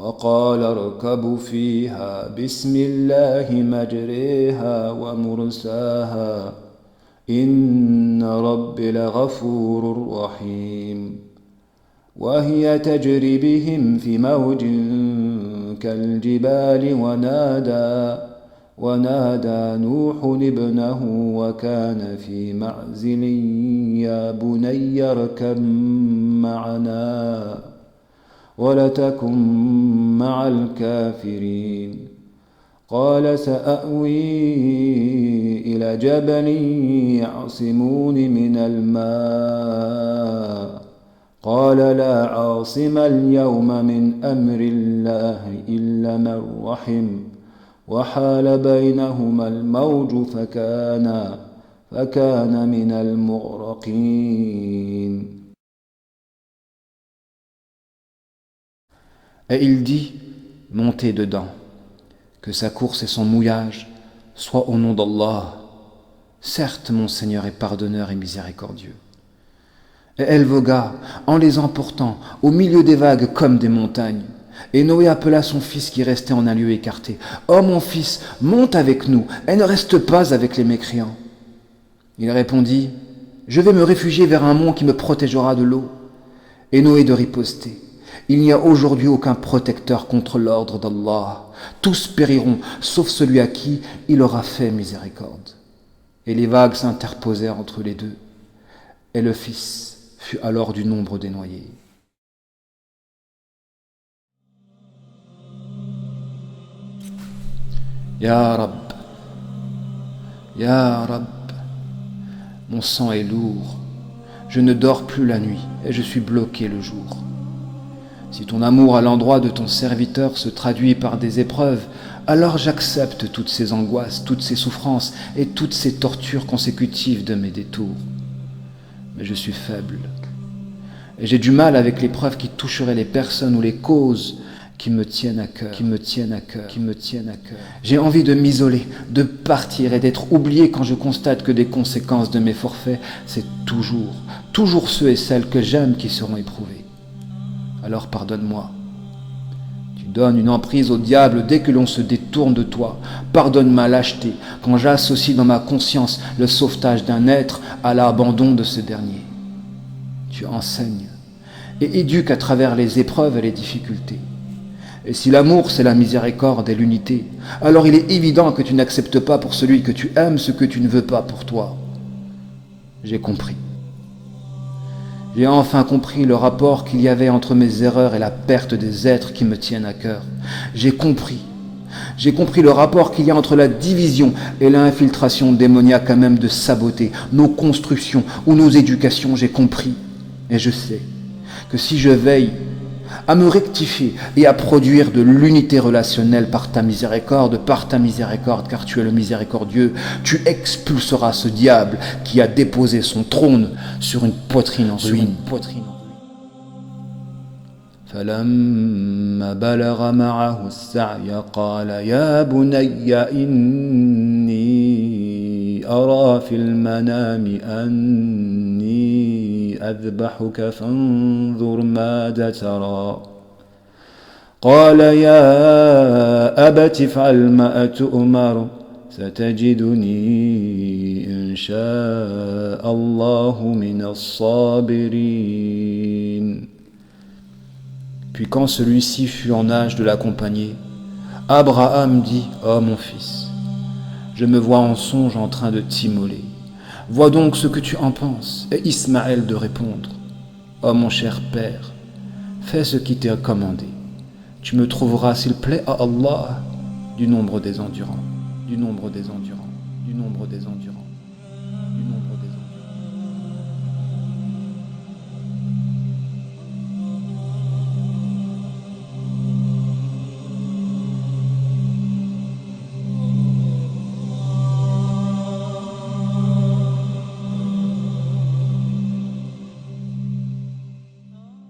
وقال اركبوا فيها بسم الله مجريها ومرساها إن ربي لغفور رحيم وهي تجري بهم في موج كالجبال ونادى نوح ابنه وكان في معزل يا بني اركب معنا ولتكن مع الكافرين قال سآوي إلى جبل يعصموني من الماء قال لا عاصم اليوم من أمر الله إلا من رحم وحال بينهما الموج فكان من المغرقين. Et il dit, montez dedans, que sa course et son mouillage soient au nom d'Allah. Certes, mon Seigneur est pardonneur et miséricordieux. Et elle vogua, en les emportant, au milieu des vagues comme des montagnes. Et Noé appela son fils qui restait en un lieu écarté. « Oh mon fils, monte avec nous, et ne reste pas avec les mécréants. » Il répondit, « Je vais me réfugier vers un mont qui me protégera de l'eau. » Et Noé de riposter, « Il n'y a aujourd'hui aucun protecteur contre l'ordre d'Allah. Tous périront, sauf celui à qui il aura fait miséricorde. » Et les vagues s'interposèrent entre les deux. Et le fils fut alors du nombre des noyés. Ya Rab, Ya Rab, mon sang est lourd, je ne dors plus la nuit et je suis bloqué le jour. Si ton amour à l'endroit de ton serviteur se traduit par des épreuves, alors j'accepte toutes ces angoisses, toutes ces souffrances et toutes ces tortures consécutives de mes détours. Mais je suis faible et j'ai du mal avec l'épreuve qui toucherait les personnes ou les causes qui me tiennent à cœur. J'ai envie de m'isoler, de partir et d'être oublié quand je constate que des conséquences de mes forfaits, c'est toujours ceux et celles que j'aime qui seront éprouvés. Alors pardonne-moi. Tu donnes une emprise au diable dès que l'on se détourne de toi. Pardonne ma lâcheté quand j'associe dans ma conscience le sauvetage d'un être à l'abandon de ce dernier. Tu enseignes et éduques à travers les épreuves et les difficultés. Et si l'amour c'est la miséricorde et l'unité, alors il est évident que tu n'acceptes pas pour celui que tu aimes ce que tu ne veux pas pour toi. J'ai compris. J'ai enfin compris le rapport qu'il y avait entre mes erreurs et la perte des êtres qui me tiennent à cœur. J'ai compris le rapport qu'il y a entre la division et l'infiltration démoniaque à même de saboter nos constructions ou nos éducations. J'ai compris et je sais que si je veille à me rectifier et à produire de l'unité relationnelle par ta miséricorde, car tu es le miséricordieux, tu expulseras ce diable qui a déposé son trône sur une poitrine en ruine. فلما بلغ معه السعي قال يا بني إني أرى في المنام أني أذبحك فانظر ماذا ترى قال يا أبت افعل ما تؤمر ستجدني إن شاء الله من الصابرين. Puis quand celui-ci fut en âge de l'accompagner, Abraham dit « Oh mon fils, je me vois en songe en train de t'immoler. Vois donc ce que tu en penses. » Et Ismaël de répondre « Oh mon cher père, fais ce qui t'est commandé. Tu me trouveras, s'il plaît à Allah, du nombre des endurants.